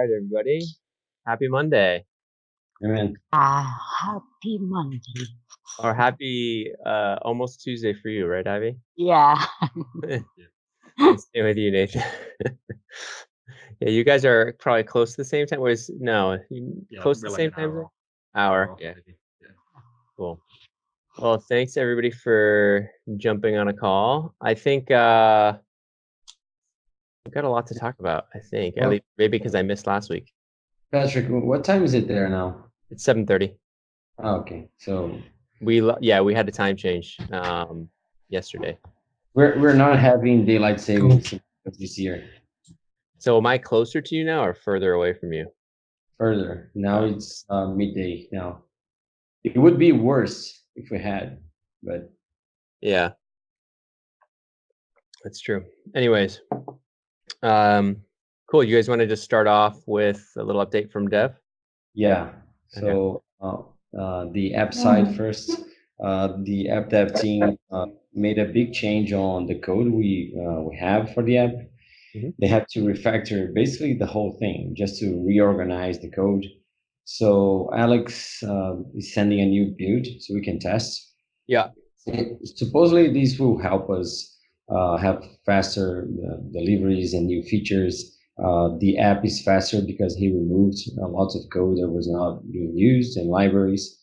right, everybody. Happy Monday. Amen. Happy Monday. Or happy almost Tuesday for you, right, Ivy? Yeah. And same with you, Nathan. Yeah, you guys are probably close to the same time. Close to the like same an time? hour. Hour. Yeah. Cool. Well, thanks everybody for jumping on a call. I think we've got a lot to talk about, I think. At least maybe because I missed last week. Patrick, what time is it there now? It's 7:30. Oh, okay, so we had a time change yesterday. We're not having daylight savings this year. So am I closer to you now or further away from you? Further. Now it's midday now. It would be worse if we had, but yeah, that's true. Anyways, cool. You guys want to just start off with a little update from Dev? Yeah. So the app side first. The app dev team made a big change on the code we have for the app. Mm-hmm. They had to refactor basically the whole thing just to reorganize the code. So Alex is sending a new build so we can test. Yeah. Supposedly this will help us have faster deliveries and new features. The app is faster because he removed lots of code that was not being used and libraries.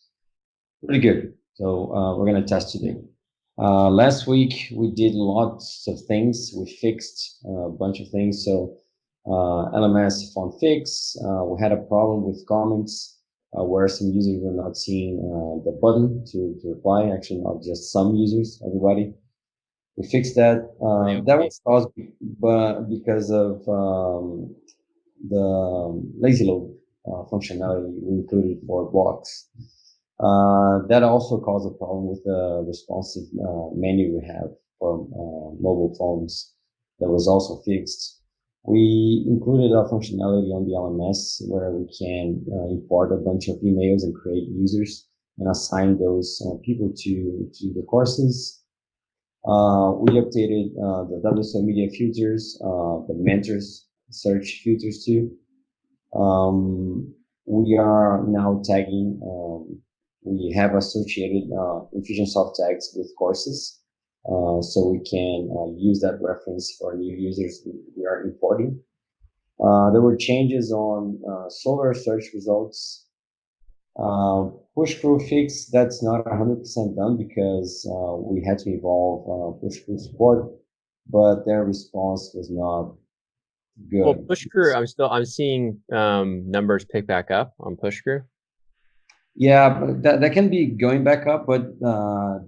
Pretty good. So we're going to test today. Last week, we did lots of things. We fixed a bunch of things. So LMS font fix. We had a problem with comments where some users were not seeing the button to reply. Actually, not just some users, everybody. We fixed that. That was caused because of the lazy load functionality we included for blocks. That also caused a problem with the responsive menu we have for mobile phones. That was also fixed. We included a functionality on the LMS where we can import a bunch of emails and create users and assign those people to the courses. We updated the WSO media filters, the mentors search filters too. We are now tagging, we have associated Infusionsoft tags with courses. So we can use that reference for new users we are importing. There were changes on Solar search results. Push crew fix, that's not 100% done because we had to involve push crew support, but their response was not good. Well, push crew, I'm seeing numbers pick back up on push crew. Yeah, but that can be going back up, but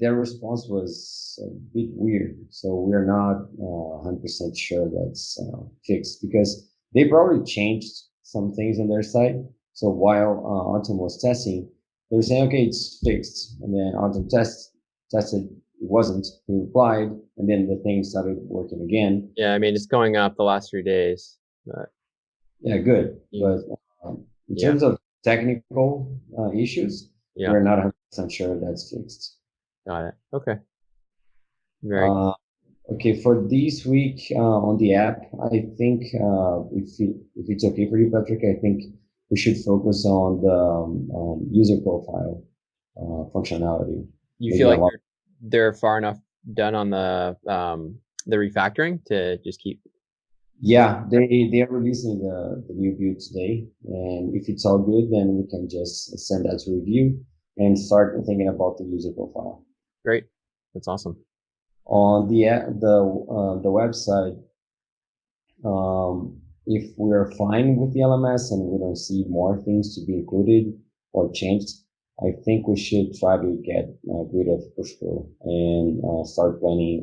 their response was a bit weird. So we're not 100% sure that's fixed because they probably changed some things on their side. So while Artem was testing, they were saying, okay, it's fixed. And then Artem tested, it wasn't. He replied, and then the thing started working again. Yeah, I mean, it's going up the last 3 days. But... Yeah, good. But in terms of technical issues, we're not 100% sure that's fixed. Got it. Okay. Very good. Okay, for this week on the app, I think if it's okay for you, Patrick, I think we should focus on the user profile functionality. You feel like they're far enough done on the refactoring to just keep? Yeah, they are releasing the new build today, and if it's all good, then we can just send that to review and start thinking about the user profile. Great, that's awesome. On the website, if we're fine with the LMS and we don't see more things to be included or changed, I think we should try to get rid of push-pull and start planning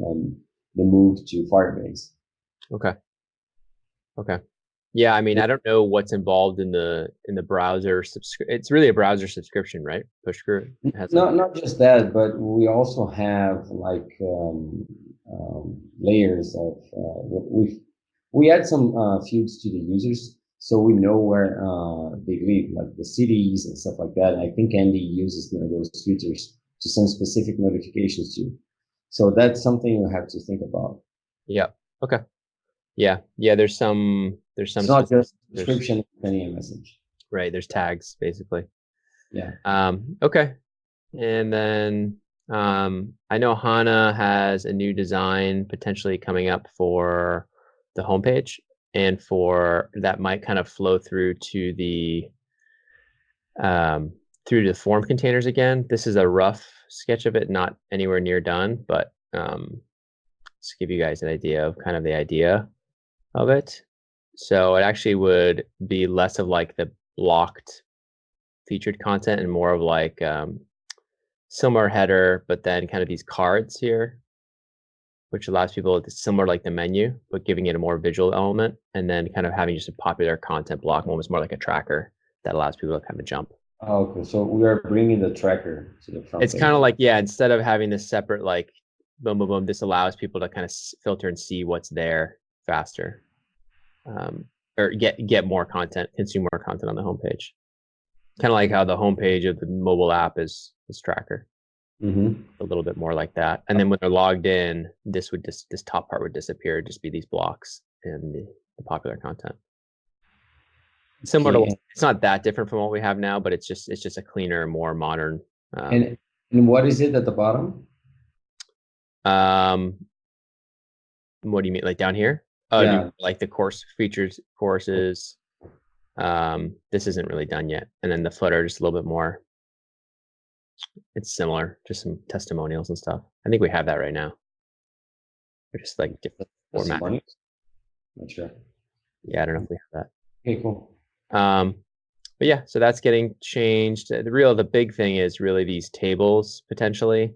the move to Firebase. Okay. Yeah, I mean, I don't know what's involved in the browser it's really a browser subscription, right? PushCrew has not just that, but we also have like layers of we add some fields to the users so we know where they live, like the cities and stuff like that. And I think Andy uses those filters to send specific notifications to. So that's something we have to think about. Yeah. Okay. Yeah. There's some It's not just there's description, sending a message. right. There's tags basically. Yeah. Okay. And then I know Hana has a new design potentially coming up for the homepage, and for that might kind of flow through to the form containers again. This is a rough sketch of it, not anywhere near done, but just give you guys an idea of kind of the idea of it. So it actually would be less of like the blocked featured content and more of like similar header, but then kind of these cards here, which allows people to similar like the menu, but giving it a more visual element, and then kind of having just a popular content block, almost more like a tracker that allows people to kind of jump. Oh, okay, so we are bringing the tracker to the front. It's kind of like, yeah, instead of having this separate like boom, boom, boom, this allows people to kind of filter and see what's there faster, or get more content, consume more content on the homepage. Kind of like how the homepage of the mobile app is tracker. Mm-hmm. A little bit more like that. And then when they're logged in, this top part would disappear, just be these blocks and the popular content. Similar to, it's not that different from what we have now, but it's just a cleaner, more modern. And what is it at the bottom? What do you mean, like down here? Yeah. Like the course features, courses. This isn't really done yet. And then the footer, just a little bit more. It's similar, just some testimonials and stuff. I think we have that right now. We're just like different format. Not sure. Yeah, I don't know if we have that. Okay, cool. But yeah, so that's getting changed. The big thing is really these tables potentially.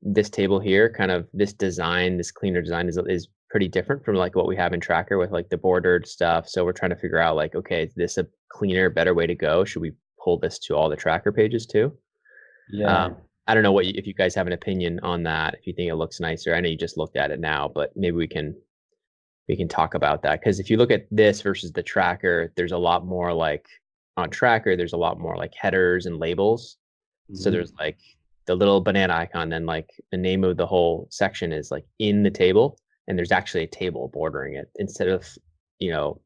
This table here, kind of this design, this cleaner design is pretty different from like what we have in Tracker with like the bordered stuff. So we're trying to figure out like, okay, is this a cleaner, better way to go? Should we pull this to all the Tracker pages too? Yeah. I don't know if you guys have an opinion on that, if you think it looks nicer. I know you just looked at it now, but maybe we can talk about that. Because if you look at this versus the Tracker, there's a lot more like on Tracker, there's a lot more like headers and labels. Mm-hmm. So there's like the little banana icon, then like the name of the whole section is like in the table, and there's actually a table bordering it. Instead of,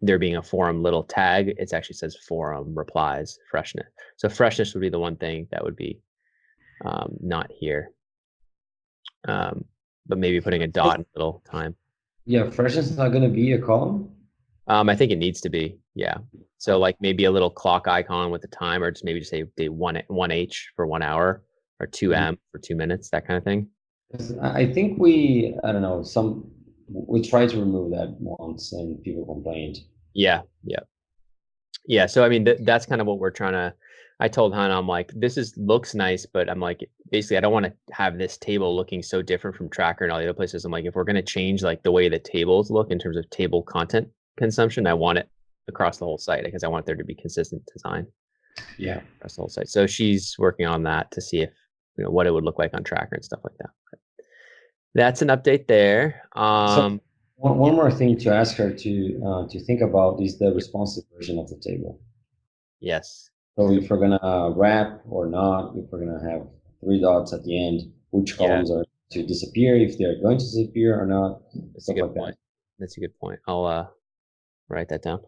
there being a forum little tag, it actually says forum replies freshness. So freshness would be the one thing that would be not here. But maybe putting a dot in little time. Yeah, freshness is not going to be a column? I think it needs to be, yeah. So like maybe a little clock icon with the time, or just maybe just say 1H for 1 hour, or 2M for 2 minutes, that kind of thing. I think we tried to remove that once and people complained. Yeah. So I mean, that's kind of what we're trying to. I told Hannah, I'm like, this looks nice, but I'm like, basically, I don't want to have this table looking so different from Tracker and all the other places. I'm like, if we're going to change like the way the tables look in terms of table content consumption, I want it across the whole site because I want there to be consistent design. Yeah, across the whole site. So she's working on that to see if what it would look like on Tracker and stuff like that. But that's an update there. So one more thing to ask her to think about is the responsive version of the table. Yes. So if we're gonna wrap or not, if we're gonna have 3 dots at the end, which columns are to disappear, if they're going to disappear or not. That's a good point. That's a good point. I'll write that down.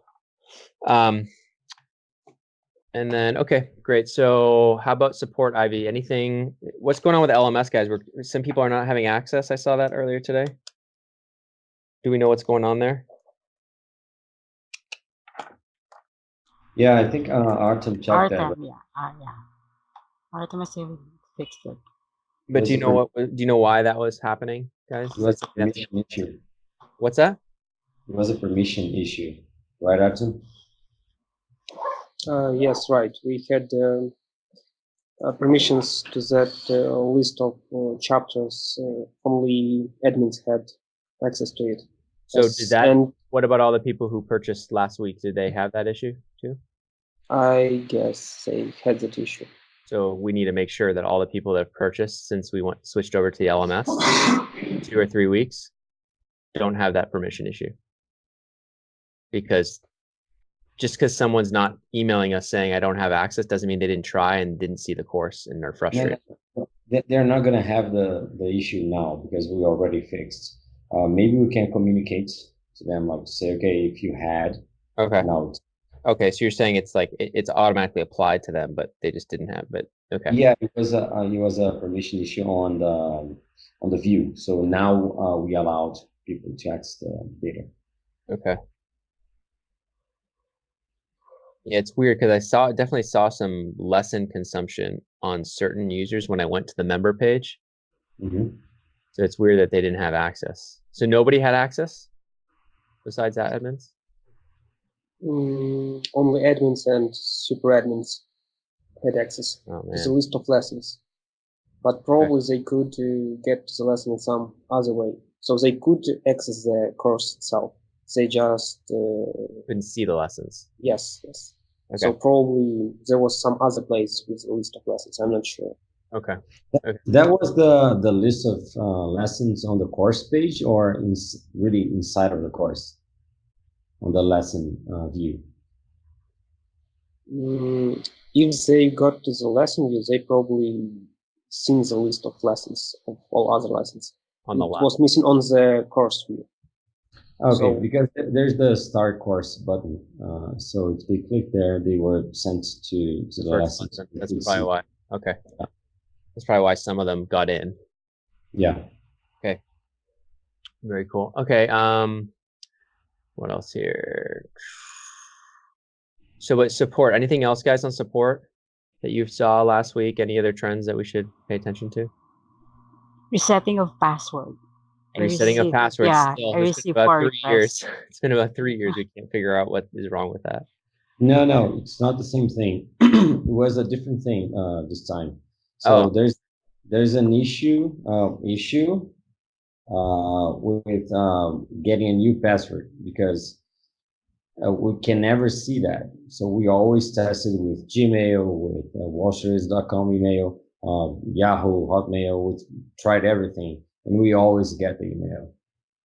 And then, okay, great. So how about support, Ivy? Anything, what's going on with the LMS, guys? Some people are not having access. I saw that earlier today. Do we know what's going on there? Yeah, I think Artem checked that. Artem has fixed it. But do you know why that was happening, guys? It was a permission issue. What's that? It was a permission issue, right, Artem? Yes, right. We had permissions to that list of chapters. Only admins had access to it. So what about all the people who purchased last week? Did they have that issue too? I guess they had that issue. So we need to make sure that all the people that have purchased since we switched over to the LMS 2 or 3 weeks don't have that permission issue. Because just because someone's not emailing us saying I don't have access doesn't mean they didn't try and didn't see the course and are frustrated. They're not going to have the issue now because we already fixed. maybe we can communicate to them, like say, okay, if you had, Okay. now, Okay. So you're saying it's like it's automatically applied to them, but they just didn't have. But okay. yeah, it was a permission issue on the view. So now we allowed people to access the data. Okay. Yeah, it's weird because definitely saw some lesson consumption on certain users when I went to the member page. Mm-hmm. So it's weird that they didn't have access. So nobody had access besides admins? Only admins and super admins had access Oh, to the man. list of lessons. But probably they could get to the lesson in some other way. So they could access the course itself. They just Couldn't see the lessons. yes. Okay. So probably there was some other place with a list of lessons. I'm not sure. Okay. That was the list of lessons on the course page, or really inside of the course on the lesson view. If they got to the lesson view, they probably seen the list of lessons of all other lessons. On the it left. was missing on the course view. Okay, So- because there's the start course button. So if they click there, they were sent to the First lesson. lesson. That's probably why. Okay. That's probably why some of them got in. Yeah. Very cool. Okay. What else here? So, what support? Anything else, guys, on support that you saw last week? Any other trends that we should pay attention to? Resetting of password. Resetting of passwords. Yeah, Still, I it's been received about 4 3 years. It's been about 3 years. We can't figure out what is wrong with that. No, it's not the same thing. It was a different thing this time. So there's an issue with getting a new password, because we can never see that. So we always tested with Gmail, with wallstreet.com email, Yahoo, Hotmail. We tried everything, and we always get the email.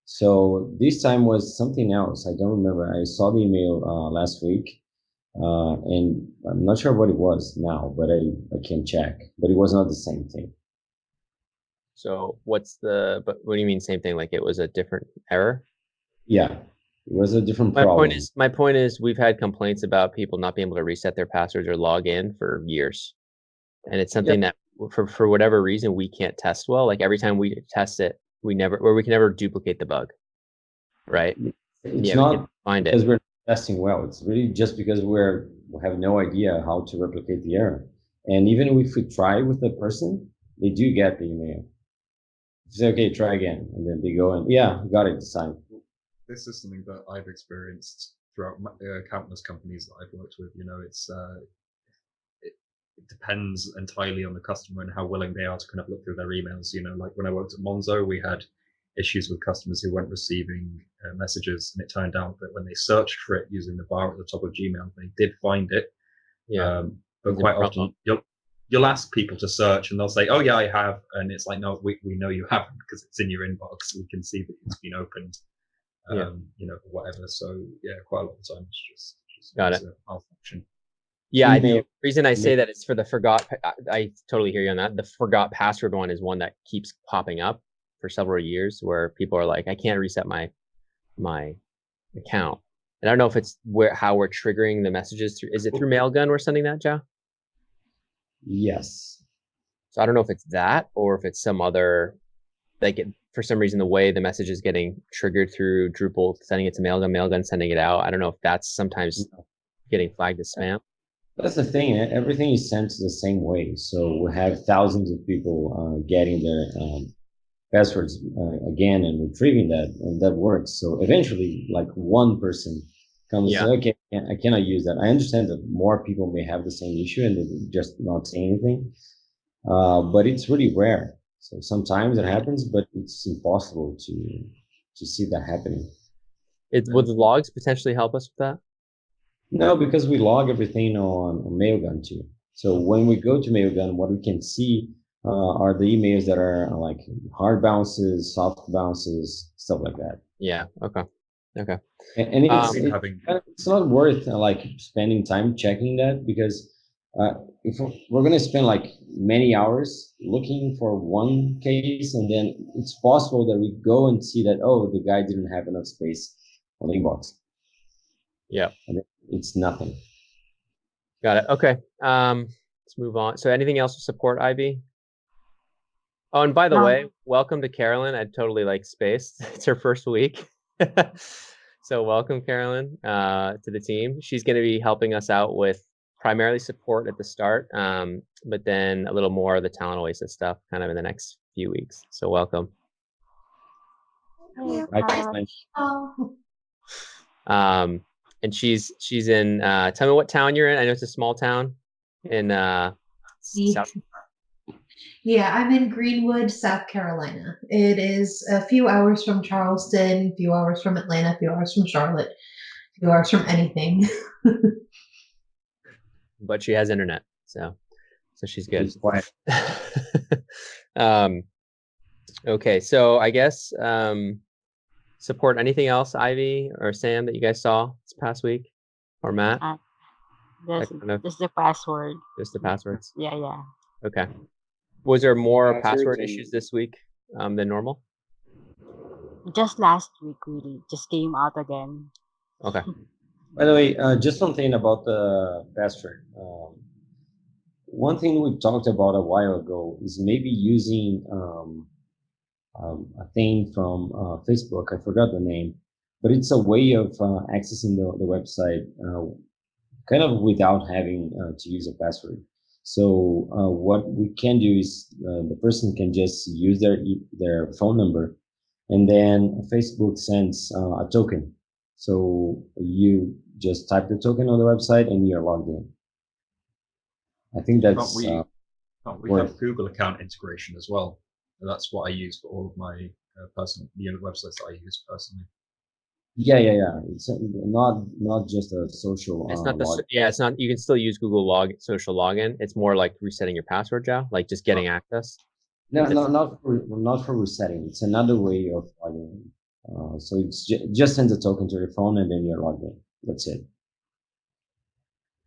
So this time was something else. I don't remember. I saw the email last week, and I'm not sure what it was now, but I can check. But it was not the same thing. So but what do you mean same thing? Like it was a different error? Yeah, it was a different problem. My point is we've had complaints about people not being able to reset their passwords or log in for years. And it's something that for whatever reason we can't test well. Like every time we test it, we can never duplicate the bug. Right? It's we not can find because it. we're testing well. It's really just because we have no idea how to replicate the error. And even if we try with the person, they do get the email. Say, okay, try again. And then they go and, yeah, got it this time. This is something that I've experienced throughout countless companies that I've worked with. You know, it depends entirely on the customer and how willing they are to kind of look through their emails. You know, like when I worked at Monzo, we had issues with customers who weren't receiving messages, and it turned out that when they searched for it using the bar at the top of Gmail, they did find it. Yeah. But quite often you'll ask people to search and they'll say, oh yeah, I have. And it's like, no, we know you haven't, because it's in your inbox. We can see that it's been opened, you know, whatever. So yeah, quite a lot of the time it's just Got it. malfunction. Yeah, the reason I say that is for the I totally hear you on that. The forgot password one is one that keeps popping up for several years, where people are like, I can't reset my account. And I don't know if it's how we're triggering the messages through. Is it through Mailgun we're sending that, Joe? Yes. So I don't know if it's that or if it's some other, like for some reason the way the message is getting triggered through Drupal sending it to Mailgun sending it out. I don't know if that's sometimes getting flagged as spam. That's the thing. Everything is sent the same way. So we have thousands of people getting their passwords again and retrieving that, and that works. So eventually, like one person comes and says, okay, I cannot use that. I understand that more people may have the same issue and they just not say anything, but it's really rare. So sometimes it happens, but it's impossible to see that happening. Would the logs potentially help us with that? No, because we log everything on Mailgun too. So when we go to Mailgun, what we can see are the emails that are like hard bounces, soft bounces, stuff like that. Yeah. Okay. And it's not worth like spending time checking that, because if we're going to spend like many hours looking for one case, and then it's possible that we go and see that, oh, the guy didn't have enough space on the inbox. Yeah. And it's nothing. Got it. Okay. Let's move on. So anything else to support IB? Oh, and by the way, welcome to Carolyn at Totally Like Space. It's her first week. So welcome, Carolyn, to the team. She's going to be helping us out with primarily support at the start, but then a little more of the Talent Oasis stuff kind of in the next few weeks. So welcome. And she's in, tell me what town you're in. I know it's a small town in South. Yeah, I'm in Greenwood, South Carolina. It is a few hours from Charleston, a few hours from Atlanta, a few hours from Charlotte, a few hours from anything. But she has internet, so she's good. She's quiet. Okay, so I guess support anything else, Ivy or Sam, that you guys saw this past week, or Matt? Just the password. Just the passwords. Yeah. Okay. Was there more Passwords password and- issues this week than normal? Just last week, really, just came out again. Okay. By the way, just something about the password. One thing we talked about a while ago is maybe using a thing from Facebook. I forgot the name, but it's a way of accessing the website kind of without having to use a password. So what we can do is the person can just use their phone number, and then Facebook sends a token. So you just type the token on the website and you're logged in. I think that's we have Google account integration as well. And that's what I use for all of my personal websites that I use personally. Yeah. It's not just a social. It's not it's not. You can still use Google social login. It's more like resetting your password, Joe. Like just getting access. No, not for resetting. It's another way of logging in. So it's just sends a token to your phone and then you're logged in. That's it.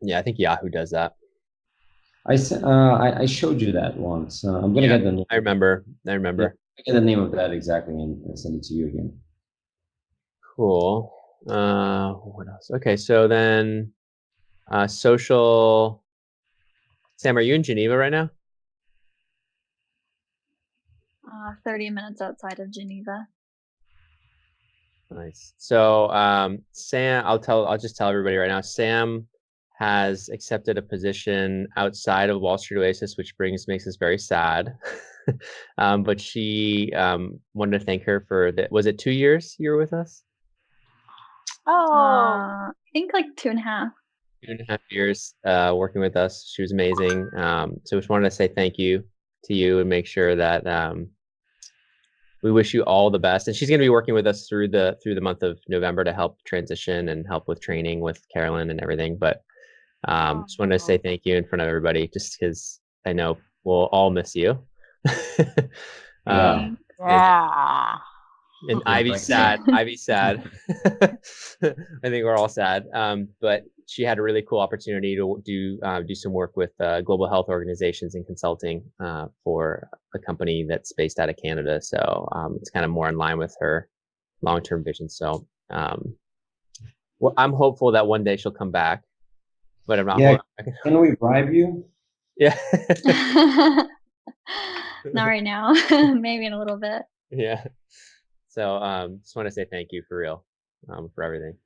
Yeah, I think Yahoo does that. I showed you that once. I'm gonna get the name. I remember. Yeah, I get the name of that exactly and send it to you again. Cool. What else? Okay, so then social. Sam, are you in Geneva right now? 30 minutes outside of Geneva. Nice. So Sam, I'll just tell everybody right now, Sam has accepted a position outside of Wall Street Oasis, which makes us very sad. But she wanted to thank her for was it 2 years you were with us? I think like 2.5. 2.5 years working with us. She was amazing. So we just wanted to say thank you to you and make sure that we wish you all the best. And she's going to be working with us through the month of November to help transition and help with training with Carolyn and everything. But just wanted to say thank you in front of everybody, just because I know we'll all miss you. Yeah. And Ivy's sad. Ivy's sad. I think we're all sad. But she had a really cool opportunity to do some work with global health organizations and consulting for a company that's based out of Canada. So it's kind of more in line with her long-term vision. So well, I'm hopeful that one day she'll come back, but I'm not. Yeah. Can we bribe you? Yeah. Not right now. Maybe in a little bit. Yeah. So just want to say thank you for real for everything.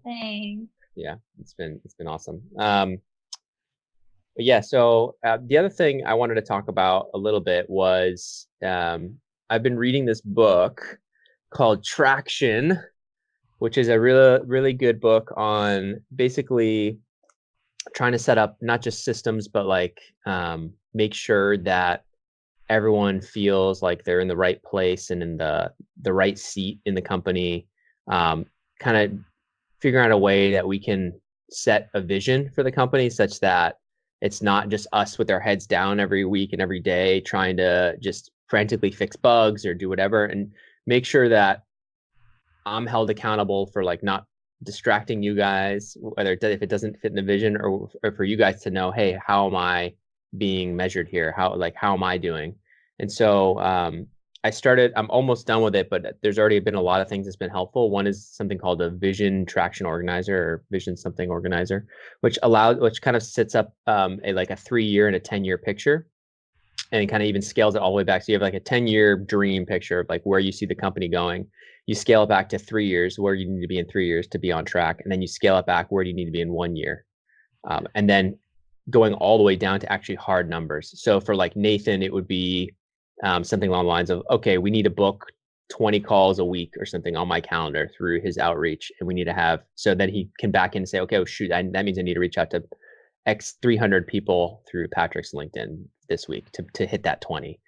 Thanks. Yeah, it's been awesome. But yeah, so the other thing I wanted to talk about a little bit was I've been reading this book called Traction, which is a really good book on basically trying to set up not just systems, but like make sure that everyone feels like they're in the right place and in the right seat in the company, kind of figuring out a way that we can set a vision for the company such that it's not just us with our heads down every week and every day trying to just frantically fix bugs or do whatever, and make sure that I'm held accountable for like not distracting you guys, whether if it doesn't fit in the vision, or for you guys to know, hey, how am I being measured here? How am I doing? And so I'm almost done with it, but there's already been a lot of things that's been helpful. One is something called a vision traction organizer, or vision something organizer, which kind of sets up a 3-year and a 10-year picture, and kind of even scales it all the way back. So you have like a 10-year dream picture of like where you see the company going. You scale it back to 3 years, where you need to be in 3 years to be on track. And then you scale it back, where do you need to be in 1 year? And then going all the way down to actually hard numbers. So for like Nathan, it would be something along the lines of, okay, we need to book 20 calls a week or something on my calendar through his outreach. And we need to have, so that he can back in and say, okay, oh, shoot, that means I need to reach out to X 300 people through Patrick's LinkedIn this week to hit that 20.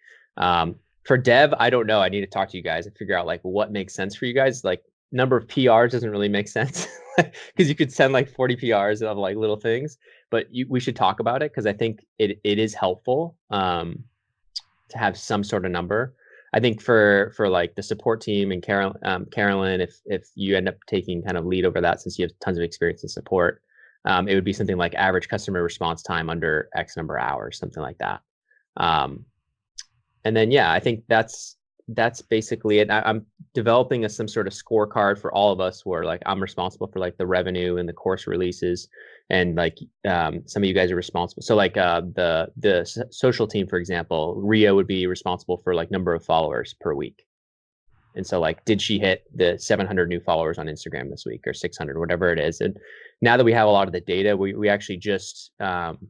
For dev, I don't know. I need to talk to you guys and figure out like what makes sense for you guys. Like number of PRs doesn't really make sense, because you could send like 40 PRs of like little things, but we should talk about it, because I think it is helpful to have some sort of number. I think for like the support team and Carolyn, if you end up taking kind of lead over that, since you have tons of experience in support, it would be something like average customer response time under X number of hours, something like that. And then, yeah, I think that's basically it. I'm developing some sort of scorecard for all of us, where like I'm responsible for like the revenue and the course releases, and like some of you guys are responsible. So like the social team, for example, Ria would be responsible for like number of followers per week. And so like, did she hit the 700 new followers on Instagram this week, or 600, whatever it is? And now that we have a lot of the data, we actually just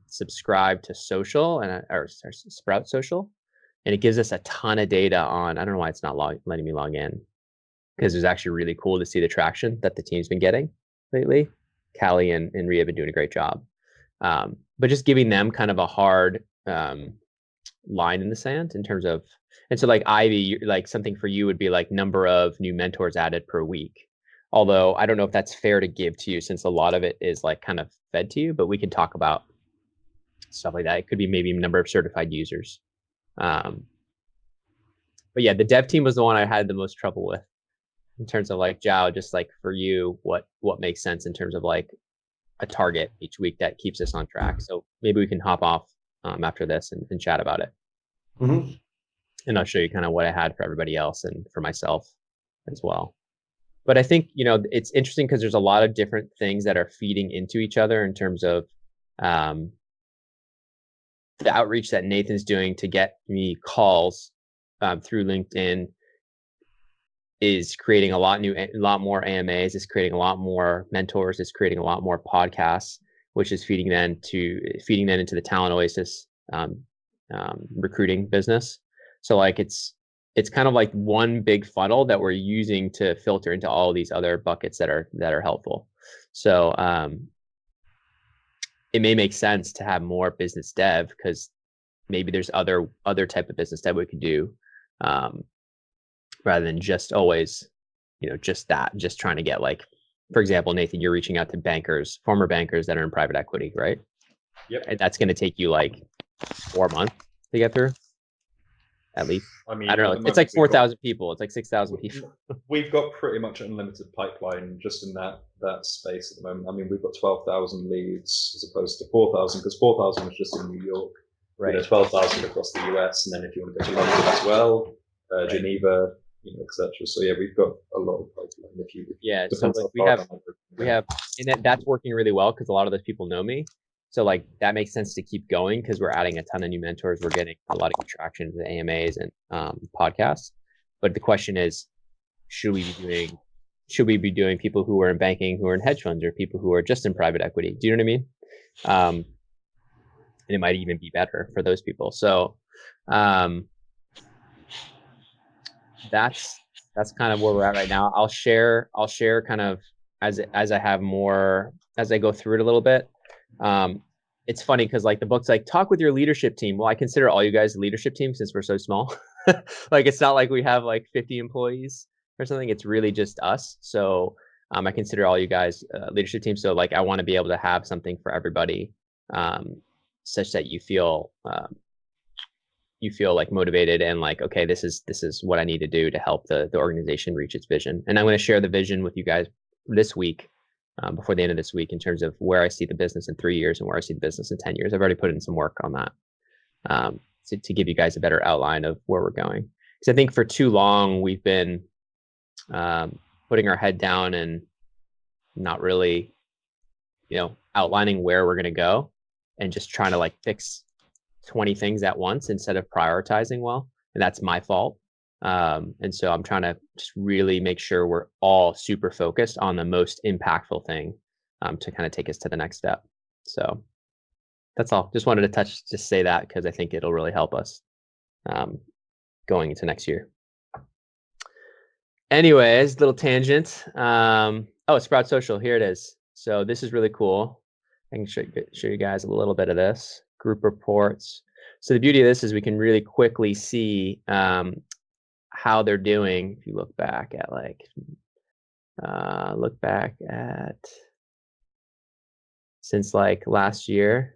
subscribe to social or Sprout Social. And it gives us a ton of data on, I don't know why it's not letting me log in, because it was actually really cool to see the traction that the team's been getting lately. Callie and Ria have been doing a great job. But just giving them kind of a hard line in the sand in terms of, and so like Ivy, like something for you would be like number of new mentors added per week. Although I don't know if that's fair to give to you, since a lot of it is like kind of fed to you, but we can talk about stuff like that. It could be maybe number of certified users. But yeah, the dev team was the one I had the most trouble with in terms of like, Zhao, just like for you, what makes sense in terms of like a target each week that keeps us on track. So maybe we can hop off after this and chat about it. Mm-hmm. And I'll show you kind of what I had for everybody else and for myself as well. But I think, it's interesting because there's a lot of different things that are feeding into each other in terms of the outreach that Nathan's doing to get me calls through LinkedIn is creating a lot more AMAs, is creating a lot more mentors, is creating a lot more podcasts, which is feeding them into the Talent Oasis recruiting business. So like it's kind of like one big funnel that we're using to filter into all these other buckets that are helpful. So it may make sense to have more business dev, because maybe there's other type of business dev we could do, rather than just always, just trying to get like, for example, Nathan, you're reaching out to former bankers that are in private equity, right? Yep. And that's going to take you like 4 months to get through, at least. I mean, I don't know. It's like 4,000 people. It's like 6,000 people. We've got pretty much unlimited pipeline just in that space at the moment. I mean, we've got 12,000 leads as opposed to 4,000, because 4,000 was just in New York. Right. 12,000 across the US, and then if you want to go to London as well, Right. Geneva, etc. So yeah, we've got a lot of pipeline. Yeah, so like we have, and that's working really well because a lot of those people know me. So like that makes sense to keep going because we're adding a ton of new mentors. We're getting a lot of good traction to the AMAs and podcasts. But the question is, should we be doing people who are in banking, who are in hedge funds, or people who are just in private equity? Do you know what I mean? And it might even be better for those people. So that's kind of where we're at right now. I'll share kind of as I have more, as I go through it a little bit. It's funny because like the book's like, talk with your leadership team. Well, I consider all you guys a leadership team since we're so small. Like it's not like we have like 50 employees or something. It's really just us. So I consider all you guys leadership team. So like I want to be able to have something for everybody, such that you feel like motivated and like, okay, this is what I need to do to help the organization reach its vision. And I'm going to share the vision with you guys this week before the end of this week in terms of where I see the business in 3 years and where I see the business in 10 years. I've already put in some work on that to give you guys a better outline of where we're going. Because I think for too long we've been putting our head down and not really, outlining where we're going to go and just trying to like fix 20 things at once instead of prioritizing well. And that's my fault. And so I'm trying to just really make sure we're all super focused on the most impactful thing to kind of take us to the next step. So that's all. Just wanted to just say that because I think it'll really help us going into next year. Anyways, little tangent. Sprout Social, here it is. So this is really cool. I can show you guys a little bit of this. Group reports. So the beauty of this is we can really quickly see how they're doing. If you look back at since like last year.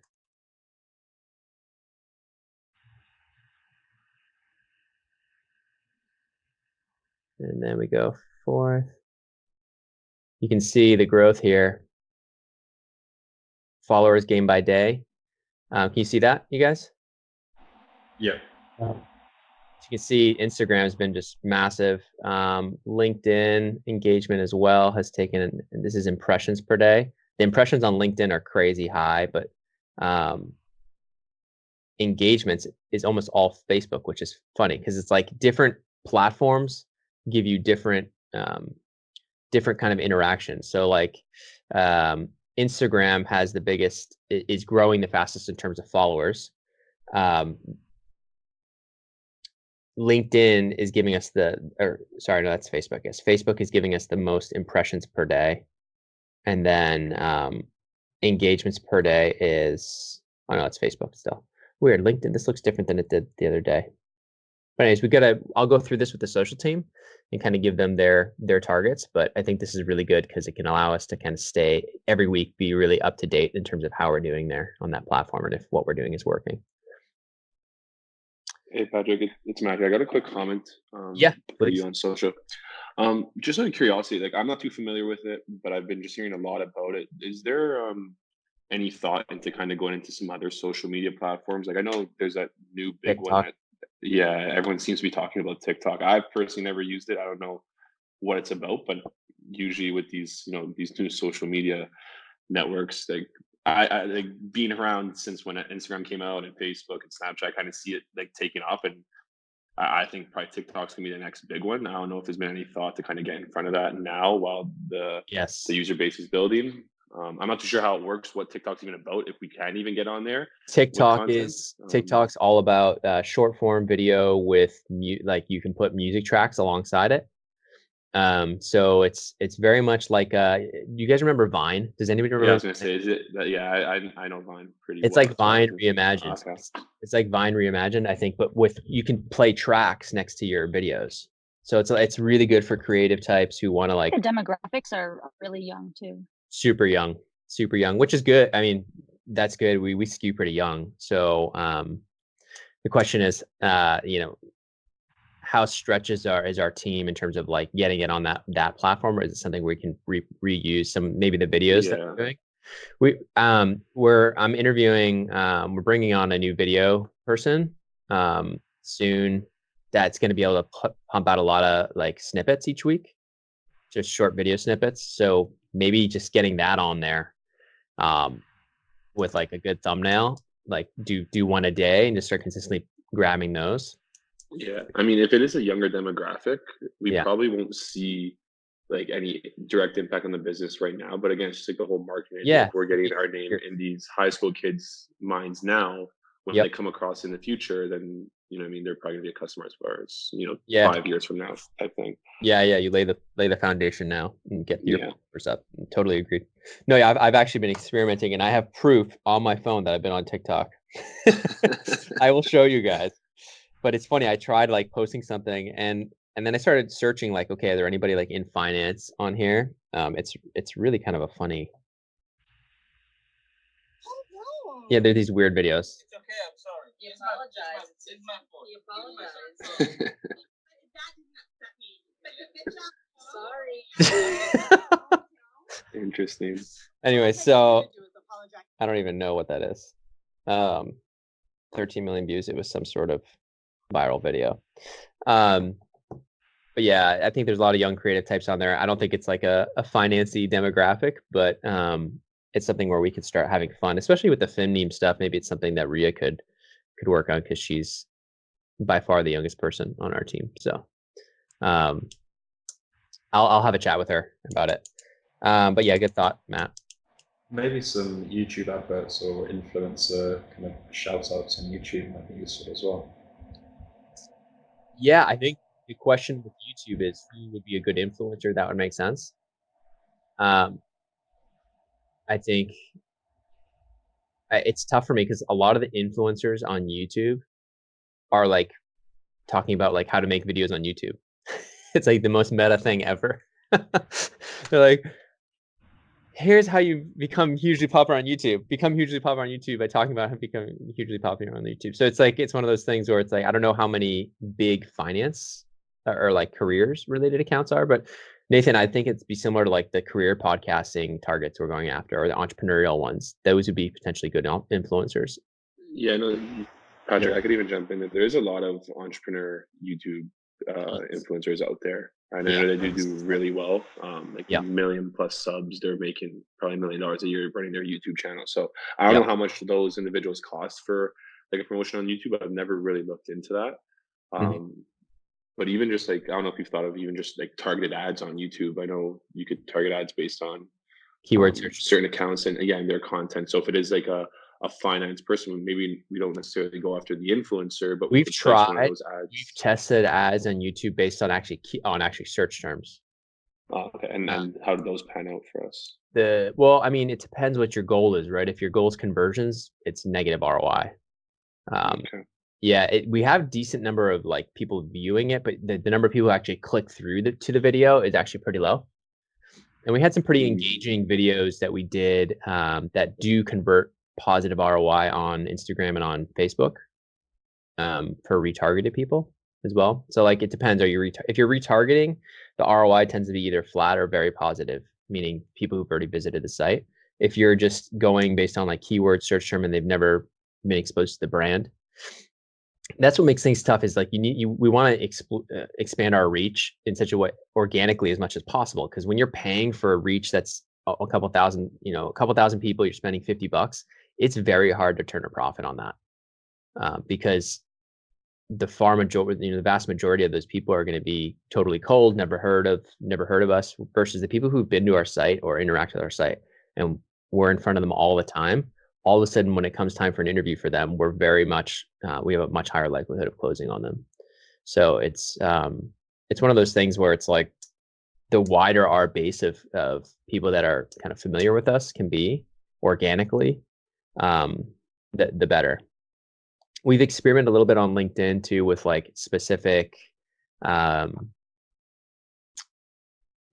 And then we go forth. You can see the growth here. Followers gained by day. Can you see that, you guys? Yeah. You can see Instagram has been just massive. LinkedIn engagement as well has taken, and this is impressions per day. The impressions on LinkedIn are crazy high, but engagements is almost all Facebook, which is funny because it's like different platforms give you different kind of interactions. So like Instagram has the biggest, is growing the fastest in terms of followers. LinkedIn is giving us that's Facebook. Yes, Facebook is giving us the most impressions per day, and then engagements per day is, it's Facebook still. Weird. LinkedIn, this looks different than it did the other day. But anyways, I'll go through this with the social team and kind of give them their targets. But I think this is really good because it can allow us to kind of stay every week, be really up to date in terms of how we're doing there on that platform and if what we're doing is working. Hey, Patrick, it's Matthew. I got a quick comment for you on social. Just out of curiosity, like I'm not too familiar with it, but I've been just hearing a lot about it. Is there any thought into kind of going into some other social media platforms? Like I know there's that new big TikTok. one that everyone seems to be talking about, TikTok. I've personally never used it. I don't know what it's about, but usually with these, these new social media networks, like I like being around since when Instagram came out and Facebook and Snapchat, I kind of see it like taking off, and I think probably TikTok's gonna be the next big one. I don't know if there's been any thought to kind of get in front of that now while the user base is building. I'm not too sure how it works, what TikTok's even about, if we can even get on there. TikTok's all about short form video with like you can put music tracks alongside it. So it's very much like you guys remember Vine? Does anybody remember? Yeah, I was gonna say, is it that? Yeah, I know Vine pretty well. It's like Vine reimagined. Okay. It's like Vine reimagined, I think, but you can play tracks next to your videos. So it's really good for creative types who want to like. The demographics are really young too. Super young, which is good. I mean, that's good. We skew pretty young. So the question is, how stretched is our team in terms of like getting it on that platform, or is it something where we can reuse maybe the videos that we're doing? I'm interviewing. We're bringing on a new video person soon. That's going to be able to pump out a lot of like snippets each week, just short video snippets. So maybe just getting that on there with like a good thumbnail, like do one a day and just start consistently grabbing those. Yeah, I mean, if it is a younger demographic, we probably won't see like any direct impact on the business right now. But again, it's just like the whole marketing. If we're getting our name in these high school kids' minds now, when they come across in the future, then they're probably gonna be a customer as far as 5 years from now, type thing. Yeah, you lay the foundation now and get your followers up. Totally agreed. No, I've actually been experimenting, and I have proof on my phone that I've been on TikTok. I will show you guys. But it's funny, I tried like posting something and then I started searching like, okay, are there anybody like in finance on here? It's really kind of a funny. Yeah, there are these weird videos. It's okay, I'm sorry. You apologize. It's my fault. You apologize. That didn't upset me. Sorry. Nice name. Anyway, so I don't even know what that is. 13 million views. It was some sort of viral video. But yeah, I think there's a lot of young creative types on there. I don't think it's like a financy demographic, but it's something where we could start having fun, especially with the FemNeme stuff. Maybe it's something that Ria could work on, because she's by far the youngest person on our team. So I'll have a chat with her about it. But yeah, good thought, Matt. Maybe some YouTube adverts or influencer kind of shout outs on YouTube might be useful as well. Yeah, I think the question with YouTube is who would be a good influencer that would make sense. I think it's tough for me because a lot of the influencers on YouTube are like talking about like how to make videos on YouTube. It's like the most meta thing ever. They're like, here's how you become hugely popular on YouTube. Become hugely popular on YouTube by talking about how becoming hugely popular on YouTube. So it's like, it's one of those things where it's like, I don't know how many big finance or like careers related accounts are, but Nathan, I think it'd be similar to like the career podcasting targets we're going after, or the entrepreneurial ones. Those would be potentially good influencers. Yeah, no, Patrick, I could even jump in. There is a lot of entrepreneur YouTube influencers out there. I know they do really well. Like $1 million+ subs. They're making probably $1 million a year running their YouTube channel. So I don't know how much those individuals cost for like a promotion on YouTube. I've never really looked into that. But even just like, I don't know if you've thought of even just like targeted ads on YouTube. I know you could target ads based on keyword search, certain accounts and their content. So if it is like a finance person, maybe we don't necessarily go after the influencer, but we've tested ads on YouTube based on actually search terms. Oh, okay. And how did those pan out for us? Well, I mean, it depends what your goal is, right? If your goal is conversions, it's negative ROI. Okay. Yeah, we have decent number of like people viewing it, but the number of people who actually click through to the video is actually pretty low. And we had some pretty engaging videos that we did that do convert positive ROI on Instagram and on Facebook for retargeted people as well. So like, it depends. If you're retargeting, the ROI tends to be either flat or very positive, meaning people who've already visited the site. If you're just going based on like keyword search term and they've never been exposed to the brand, that's what makes things tough. Is like we want to expand our reach in such a way organically as much as possible. Because when you're paying for a reach that's a couple thousand people, you're spending $50. It's very hard to turn a profit on that because the vast majority of those people are going to be totally cold, never heard of us, versus the people who've been to our site or interact with our site and we're in front of them all the time. All of a sudden, when it comes time for an interview for them, we're very much we have a much higher likelihood of closing on them. So it's one of those things where it's like the wider our base of people that are kind of familiar with us can be organically, the better. We've experimented a little bit on LinkedIn too with like specific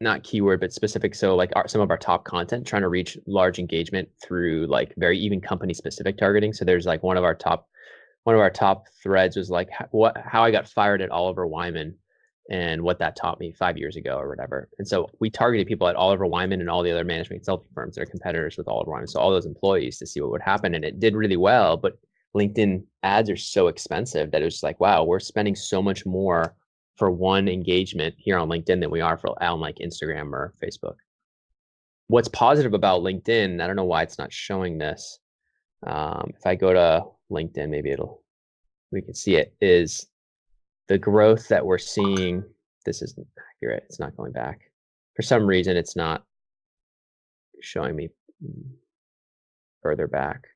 not keyword, but specific. So like some of our top content, trying to reach large engagement through like very even company specific targeting. So there's like one of our top threads was like how I got fired at Oliver Wyman and what that taught me 5 years ago or whatever. And so we targeted people at Oliver Wyman and all the other management consulting firms that are competitors with Oliver Wyman. So all those employees to see what would happen. And it did really well, but LinkedIn ads are so expensive that it was like, wow, we're spending so much more for one engagement here on LinkedIn than we are on like Instagram or Facebook. What's positive about LinkedIn, I don't know why it's not showing this. If I go to LinkedIn, maybe we can see it, is the growth that we're seeing. This isn't accurate. It's not going back. For some reason, it's not showing me further back.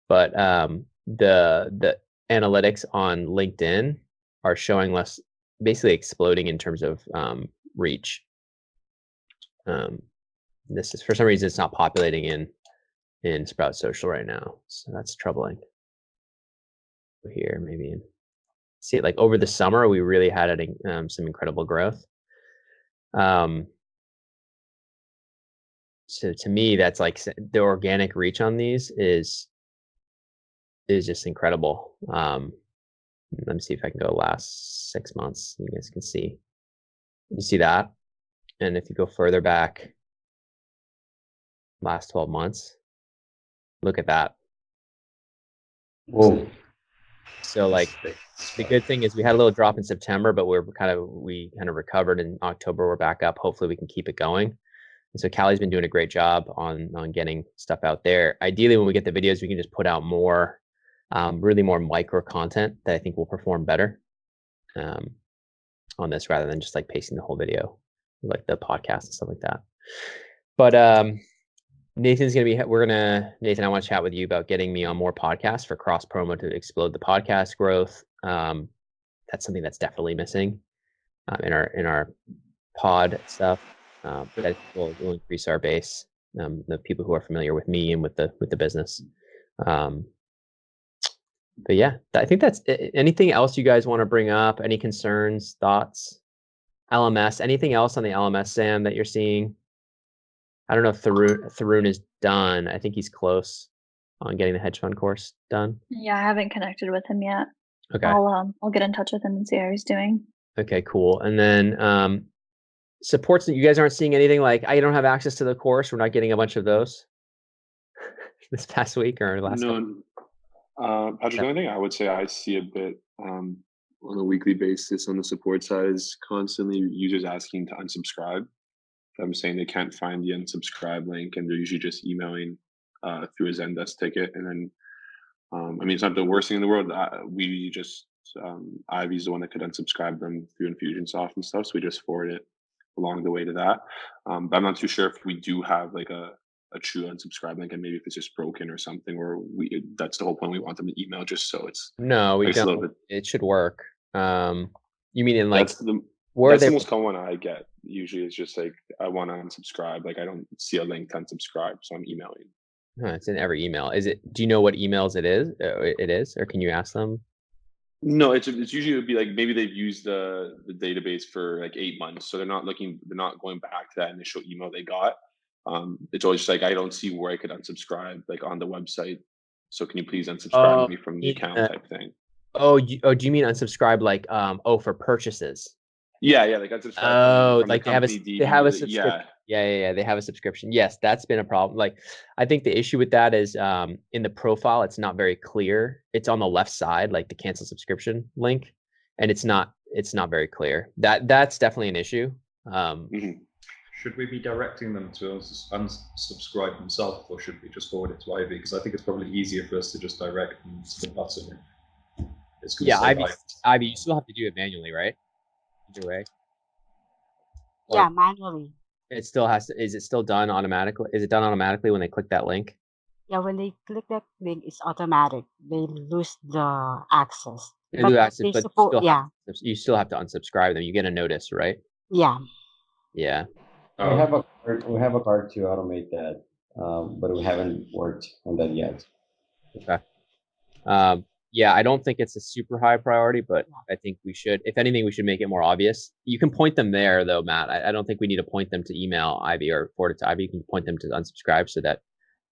But the analytics on LinkedIn are showing less, basically exploding in terms of reach. This is, for some reason, it's not populating in Sprout Social right now, so that's troubling. Here, maybe see it like over the summer, we really had some incredible growth. So to me, that's like the organic reach on these is just incredible. Let me see if I can go last 6 months. You guys can see. You see that? And if you go further back, last 12 months. Look at that. Whoa. So like the good thing is we had a little drop in September, but we kind of recovered in October. We're back up. Hopefully we can keep it going. And so Callie's been doing a great job on getting stuff out there. Ideally, when we get the videos, we can just put out more, really more micro content that I think will perform better on this rather than just like pasting the whole video, like the podcast and stuff like that. But Nathan, I want to chat with you about getting me on more podcasts for cross promo to explode the podcast growth. That's something that's definitely missing in our pod stuff. That will increase our base, the people who are familiar with me and with the business. But yeah, I think that's it. Anything else you guys want to bring up? Any concerns, thoughts? LMS, anything else on the LMS, Sam, that you're seeing? I don't know if Tharun is done. I think he's close on getting the hedge fund course done. Yeah, I haven't connected with him yet. Okay. I'll get in touch with him and see how he's doing. Okay, cool. And then supports that you guys aren't seeing anything like I don't have access to the course. We're not getting a bunch of those this past week or last. No, Patrick, the only thing I would say I see a bit on a weekly basis on the support side is constantly users asking to unsubscribe. I'm saying they can't find the unsubscribe link, and they're usually just emailing through a Zendesk ticket. And then, I mean, it's not the worst thing in the world. We just Ivy's the one that could unsubscribe them through Infusionsoft and stuff, so we just forward it along the way to that. But I'm not too sure if we do have like a true unsubscribe link, and maybe if it's just broken or something, or that's the whole point. We want them to email just so it's no, we don't. It should work. You mean in like that's the most common one I get. Usually it's just like I want to unsubscribe. Like I don't see a link to unsubscribe, so I'm emailing. It's in every email. Do you know what emails it is? Or can you ask them? No, it's usually it would be like maybe they've used the database for like 8 months, so they're not going back to that initial email they got. It's always just like I don't see where I could unsubscribe like on the website. So can you please unsubscribe me from the account type thing? Do you mean unsubscribe like for purchases? Yeah, like unsubscribe. From like the they have a subscription. Yeah, they have a subscription. Yes, that's been a problem. Like I think the issue with that is in the profile, it's not very clear. It's on the left side, like the cancel subscription link, and it's not very clear. That's definitely an issue. Should we be directing them to unsubscribe themselves, or should we just forward it to Ivy? Because I think it's probably easier for us to just direct them to the button. Ivy, you still have to do it manually, right? Either way. Yeah, manually. It still has to. Is it still done automatically? Is it done automatically when they click that link? Yeah, when they click that link, it's automatic. They lose the access. You still have to unsubscribe them. You get a notice, right? Yeah. Yeah. We have a card to automate that, but we haven't worked on that yet. Okay. Yeah, I don't think it's a super high priority, but I think we should. If anything, we should make it more obvious. You can point them there, though, Matt. I don't think we need to point them to email Ivy or forward it to Ivy. You can point them to unsubscribe so that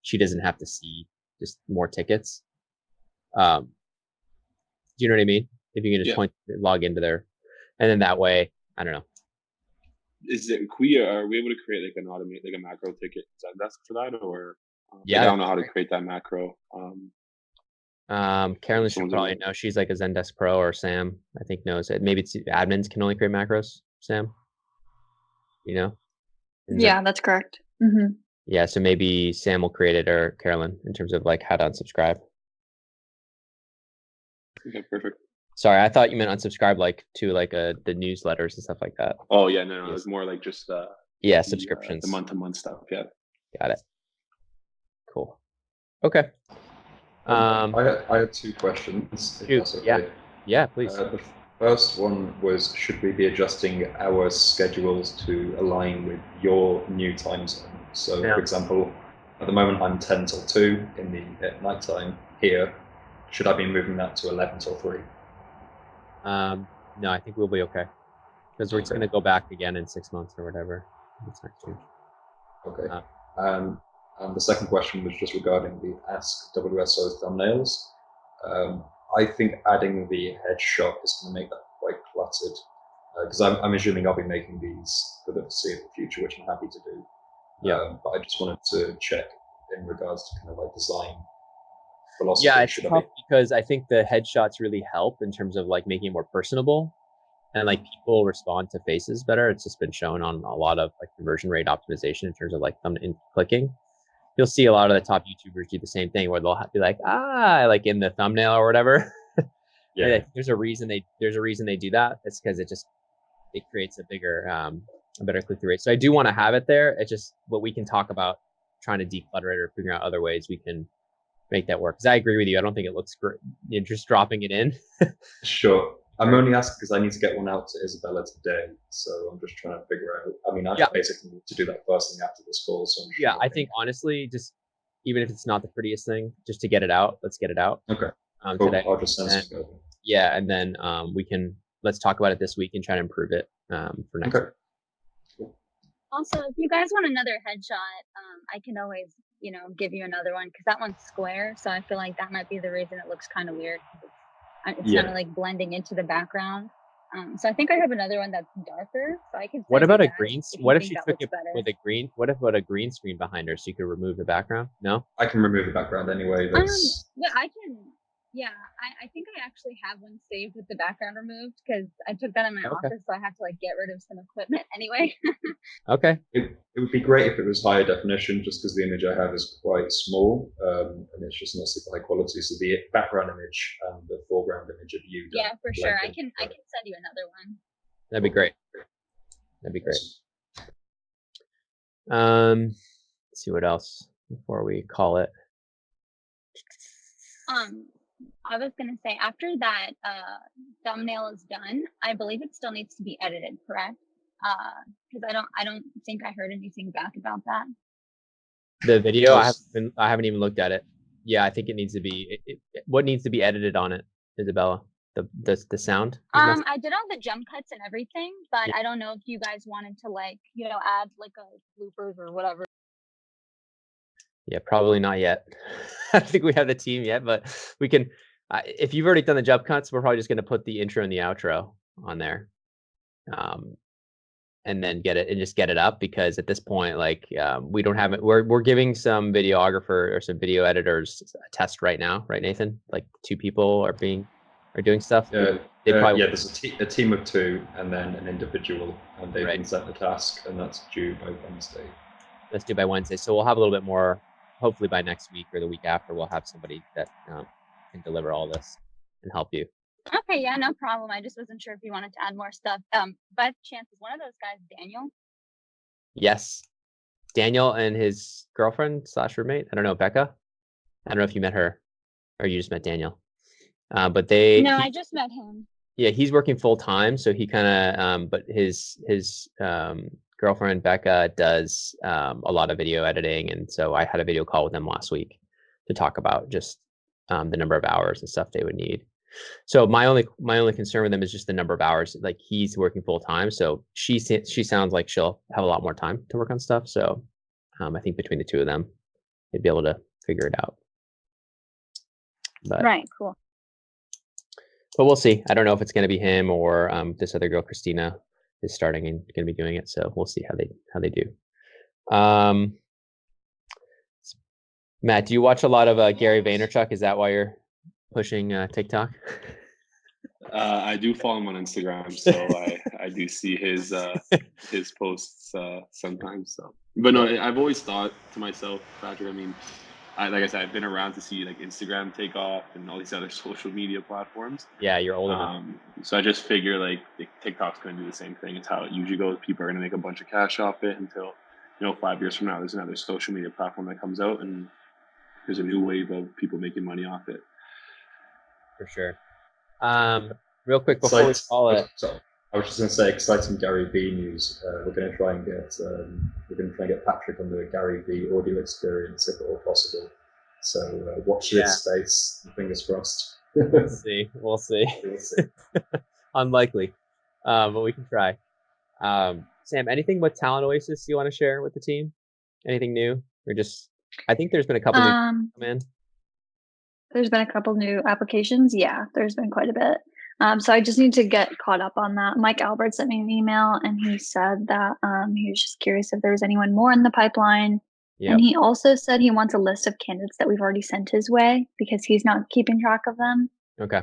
she doesn't have to see just more tickets. Do you know what I mean? If you can just log into there, and then that way, I don't know. Are we able to create like a macro ticket Zendesk for that, or I don't know how to create that macro. Carolyn should probably know. She's like a Zendesk Pro, or Sam, I think, knows it. Maybe it's admins can only create macros, Sam. You know? Yeah, that's correct. Mm-hmm. Yeah, so maybe Sam will create it, or Carolyn, in terms of like how to unsubscribe. Okay, perfect. Sorry, I thought you meant unsubscribe like to like the newsletters and stuff like that. Oh yeah, no, it's more like just subscriptions, the month-to-month stuff. Yeah, got it. Cool. Okay. I had 2 questions. If that's okay. Yeah, please. The first one was: should we be adjusting our schedules to align with your new time zone? So, for example, at the moment I'm 10 till 2 at night time here. Should I be moving that to 11 till 3? No, I think we'll be okay, because we're just going to go back again in 6 months or whatever. It's not too. Okay. And the second question was just regarding the Ask WSO thumbnails. I think adding the headshot is going to make that quite cluttered, because I'm assuming I'll be making these for the foreseeable future, which I'm happy to do. But I just wanted to check in regards to kind of like design philosophy. Yeah, it's tough because I think the headshots really help in terms of like making it more personable, and like people respond to faces better. It's just been shown on a lot of like conversion rate optimization in terms of like thumbnail clicking. You'll see a lot of the top YouTubers do the same thing where they'll be like, like in the thumbnail or whatever. Yeah, there's a reason they do that. It's because it creates a better click-through rate. So I do want to have it there. It's just what we can talk about trying to declutter it or figuring out other ways we can make that work. Because I agree with you. I don't think it looks great. You're just dropping it in. Sure. I'm only asking because I need to get one out to Isabella today. So I'm just trying to figure out. I mean, I basically need to do that first thing after this call. So I think honestly, just even if it's not the prettiest thing, just to get it out, let's get it out. Okay. Cool. Today. I'll just send something over. Yeah, and then let's talk about it this week and try to improve it for next week. Also, if you guys want another headshot, I can always, give you another one because that one's square. So I feel like that might be the reason it looks kind of weird. It's kind of like blending into the background. So I think I have another one that's darker. So I can. What about a green? What if she took it with a green? What about a green screen behind her so you could remove the background? No. I can remove the background anyway. Yeah, I can. Yeah, I think I actually have one saved with the background removed because I took that in my office, so I have to like get rid of some equipment anyway. Okay. It would be great if it was higher definition, just because the image I have is quite small, and it's just not super high quality. So the background image and the foreground image of you. Yeah, for sure. I can send you another one. That'd be great. Let's see what else before we call it. I was gonna say after that thumbnail is done, I believe it still needs to be edited, correct? Because I don't think I heard anything back about that. The video, I haven't even looked at it. Yeah, I think it needs to be. What needs to be edited on it, Isabella? The sound. I did all the jump cuts and everything, but I don't know if you guys wanted to add like a bloopers or whatever. Yeah, probably not yet. I don't think we have the team yet, but we can. If you've already done the jump cuts, we're probably just going to put the intro and the outro on there, and then get it up because at this point, we don't have it. We're giving some videographer or some video editors a test right now, right, Nathan? Like 2 people are doing stuff. There's a team of 2 and then an individual, and they've been sent the task, and that's due by Wednesday. That's due by Wednesday, so we'll have a little bit more. Hopefully by next week or the week after, we'll have somebody that can deliver all this and help you. Okay, yeah, no problem. I just wasn't sure if you wanted to add more stuff. By chance, is one of those guys Daniel? Yes, Daniel and his girlfriend / roommate. I don't know, Becca. I don't know if you met her or you just met Daniel. But they. No, I just met him. Yeah, he's working full time, so he kind of. But his girlfriend Becca does a lot of video editing, and so I had a video call with them last week to talk about just the number of hours and stuff they would need. So my only concern with them is just the number of hours. Like he's working full time, so she sounds like she'll have a lot more time to work on stuff. So I think between the 2 of them, they'd be able to figure it out. But, right, cool. But we'll see. I don't know if it's going to be him or this other girl, Christina, is starting and going to be doing it. So we'll see how they do. Matt, do you watch a lot of Gary Vaynerchuk? Is that why you're pushing TikTok? I do follow him on Instagram, so I do see his posts sometimes. So, but no, I've always thought to myself, Patrick. I mean, like I said, I've been around to see like Instagram take off and all these other social media platforms. Yeah, you're old enough. So I just figure like TikTok's going to do the same thing. It's how it usually goes. People are going to make a bunch of cash off it until 5 years from now, there's another social media platform that comes out and there's a new wave of people making money off it. For sure. Real quick before we call it. So I was just going to say, exciting Gary Vee news. We're going to try and get Patrick on the Gary Vee audio experience if at all possible. So watch this space. Fingers crossed. We'll see. Unlikely, but we can try. Sam, anything with Talent Oasis you want to share with the team? Anything new, or just? I think there's been a couple new come in. There's been a couple new applications. Yeah, there's been quite a bit. So I just need to get caught up on that. Mike Albert sent me an email and he said that he was just curious if there was anyone more in the pipeline. Yep. And he also said he wants a list of candidates that we've already sent his way because he's not keeping track of them. Okay.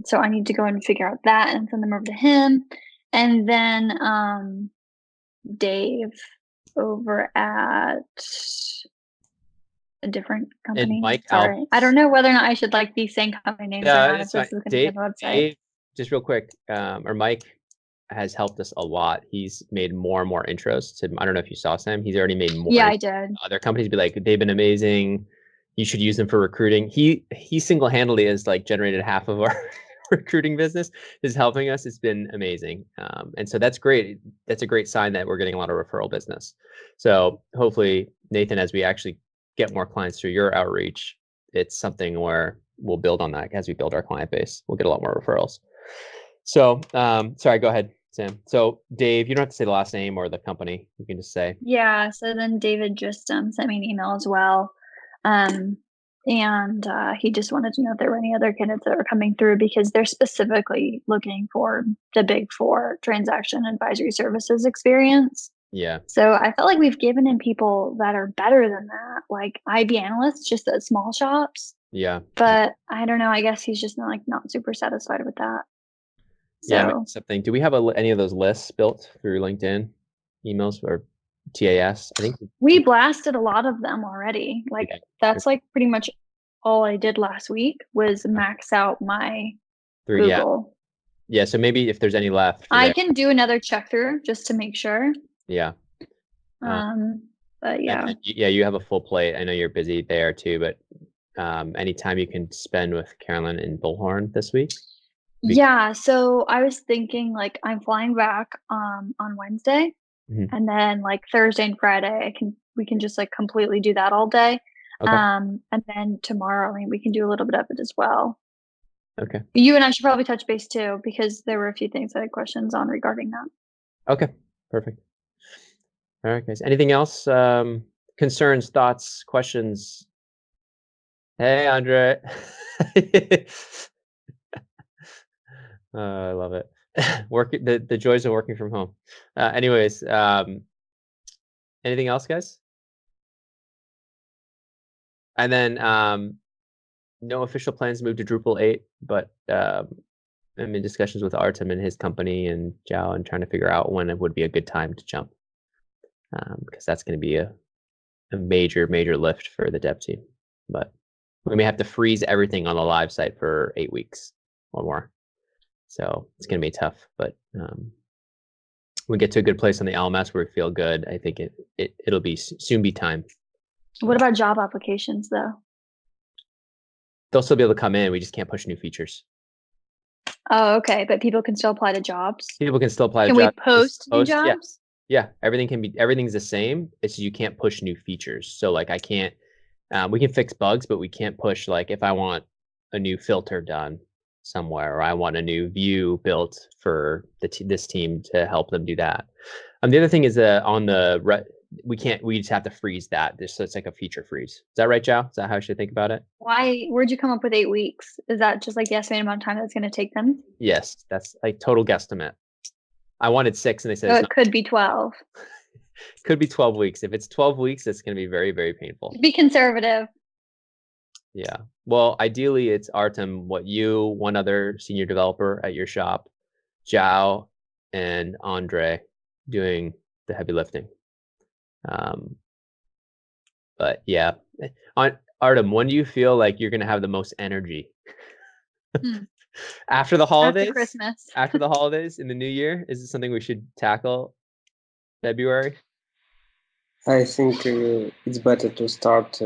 So I need to go and figure out that and send them over to him. And then Dave over at a different company. Mike Sorry. I don't know whether or not I should like these same company names or not. it's If fine. this is going to be on the website. Dave, just real quick, or Mike has helped us a lot. He's made more and more intros to, I don't know if you saw Sam, he's already made more. Yeah, I did. Other companies be like, they've been amazing. You should use them for recruiting. He single-handedly has like generated half of our recruiting business, is helping us. It's been amazing. And so that's great. That's a great sign that we're getting a lot of referral business. So hopefully, Nathan, as we actually get more clients through your outreach, it's something where we'll build on that as we build our client base. We'll get a lot more referrals. So, sorry, go ahead, Sam. So Dave, you don't have to say the last name or the company. You can just say. Yeah. So then David just sent me an email as well. And he just wanted to know if there were any other candidates that were coming through because they're specifically looking for the Big Four transaction advisory services experience. Yeah. So I felt like we've given him people that are better than that, like IB analysts, just at small shops. Yeah. But I don't know. I guess he's just not super satisfied with that. So, yeah. Something. Do we have any of those lists built through LinkedIn emails or TAS? I think we blasted a lot of them already. Like that's like pretty much all I did last week was max out my Google. Yeah. So maybe if there's any left, I can do another check through just to make sure. Yeah. But yeah. You have a full plate. I know you're busy there too, but anytime you can spend with Carolyn in Bullhorn this week. Yeah. So I was thinking like I'm flying back on Wednesday. Mm-hmm. And then like Thursday and Friday, we can just like completely do that all day. Okay. And then tomorrow, I mean, we can do a little bit of it as well. Okay. You and I should probably touch base too, because there were a few things I had questions on regarding that. Okay. Perfect. All right, guys. Anything else? Concerns, thoughts, questions? Hey, Andre. I love it. The joys of working from home. Anyways, anything else, guys? And then no official plans to move to Drupal 8, but I'm in discussions with Artem and his company and Zhao and trying to figure out when it would be a good time to jump, because that's going to be a major lift for the dev team. But we may have to freeze everything on the live site for 8 weeks or more. So it's going to be tough, but we get to a good place on the LMS where we feel good. I think it'll soon be time. What about job applications though? They'll still be able to come in. We just can't push new features. Oh, okay. But people can still apply to jobs. People can still apply to jobs. Can we post new jobs? Yeah. Everything's the same. It's you can't push new features. So like I can't, we can fix bugs, but we can't push like if I want a new filter done somewhere or I want a new view built for this team to help them do that. The other thing is we just have to freeze that. So it's like a feature freeze. Is that right, Zhao? Is that how I should think about it? Where'd you come up with 8 weeks? Is that just like the estimated amount of time that's going to take them? Yes, that's like total guesstimate. I wanted 6 and they said it could be 12. Could be 12 weeks. If it's 12 weeks, it's going to be very, very painful. Be conservative. Yeah. Well, ideally it's Artem, one other senior developer at your shop, Zhao and Andre doing the heavy lifting. But yeah, Artem, when do you feel like you're going to have the most energy? After the holidays? After Christmas. After the holidays in the new year? Is it something we should tackle February? I think it's better to start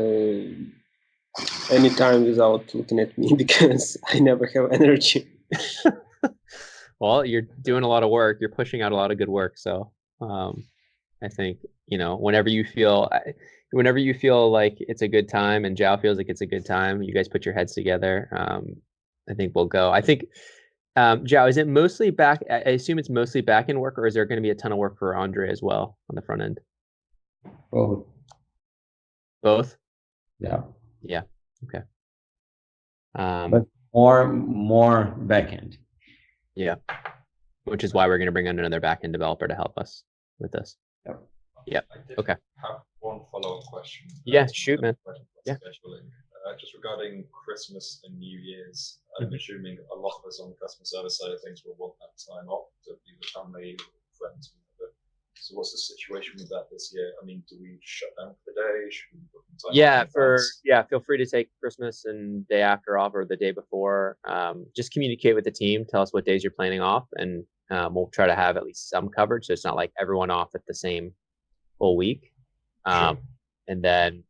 anytime without looking at me because I never have energy. Well, you're doing a lot of work. You're pushing out a lot of good work. So I think, whenever you feel like it's a good time and Zhao feels like it's a good time, you guys put your heads together. I think we'll go. I think, Zhao, is it mostly back? I assume it's mostly back end work, or is there going to be a ton of work for Andre as well on the front end? Both? Yeah. Yeah. Okay. But more back end. Yeah. Which is why we're going to bring in another backend developer to help us with this. Yep. Okay. Have one follow-up question. Yeah, shoot, man. Yeah. Scheduling. Just regarding Christmas and New Year's, I'm assuming a lot of us on the customer service side of things will want that time off to be with family, friends, whatever. So what's the situation with that this year? I mean, do we shut down for the day? Should we book some time off in advance? Feel free to take Christmas and day after off or the day before. Just communicate with the team, tell us what days you're planning off, and we'll try to have at least some coverage. So it's not like everyone off at the same full week. Sure. And then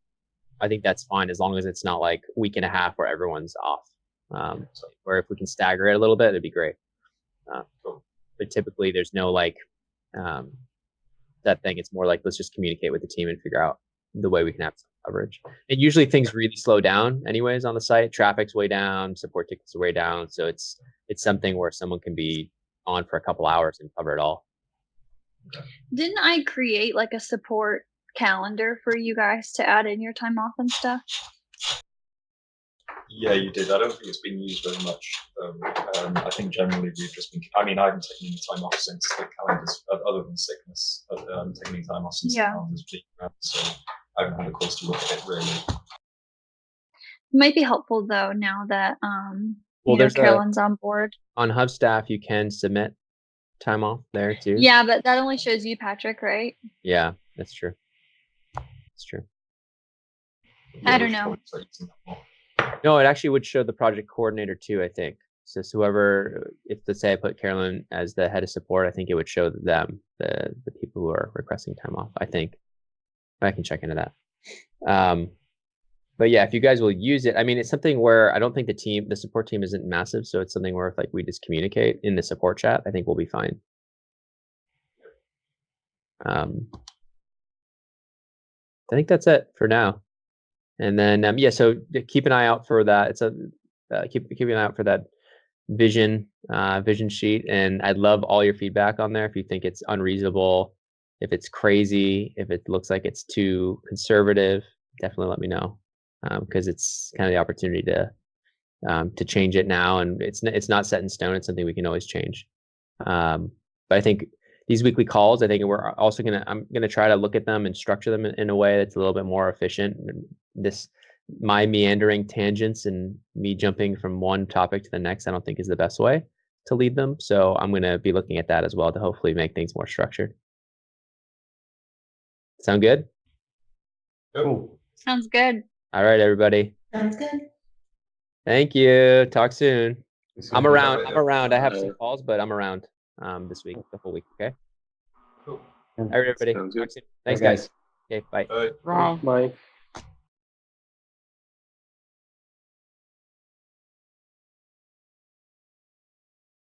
I think that's fine as long as it's not like week and a half where everyone's off. Or if we can stagger it a little bit, it'd be great. But typically there's no like that thing. It's more like let's just communicate with the team and figure out the way we can have some coverage. And usually things really slow down anyways on the site. Traffic's way down, support tickets are way down. So it's something where someone can be on for a couple hours and cover it all. Didn't I create like a support calendar for you guys to add in your time off and stuff? Yeah, you did. I don't think it's been used very much. I think generally we've just been. I mean, I haven't taken any time off since the calendars, other than sickness. I haven't taken any time off since the calendar's been around, so I haven't had a cause to look at it really. It might be helpful though now that there's Carolyn's on board. On Hubstaff, you can submit time off there too. Yeah, but that only shows you, Patrick, right? Yeah, that's true. That's true. I don't know. No, it actually would show the project coordinator too, I think. So whoever, if let's say I put Carolyn as the head of support, I think it would show them, the people who are requesting time off, I think. I can check into that. But yeah, if you guys will use it, I mean, it's something where I don't think the support team isn't massive. So it's something where if like we just communicate in the support chat, I think we'll be fine. I think that's it for now. And then, so keep an eye out for that. It's keep an eye out for that vision sheet. And I'd love all your feedback on there. If you think it's unreasonable, if it's crazy, if it looks like it's too conservative, definitely let me know. Because it's kind of the opportunity to change it now. And it's not set in stone. It's something we can always change. But I think these weekly calls, I think I'm gonna try to look at them and structure them in a way that's a little bit more efficient. My meandering tangents and me jumping from one topic to the next, I don't think is the best way to lead them. So I'm gonna be looking at that as well to hopefully make things more structured. Sound good? Cool. Sounds good. All right, everybody. Sounds good. Thank you. Talk soon. I'm around. I have some calls, but I'm around this week, the whole week. Okay. Cool. All right, everybody. Sounds good. Talk soon. Thanks, guys. Okay, bye. Right. Bye.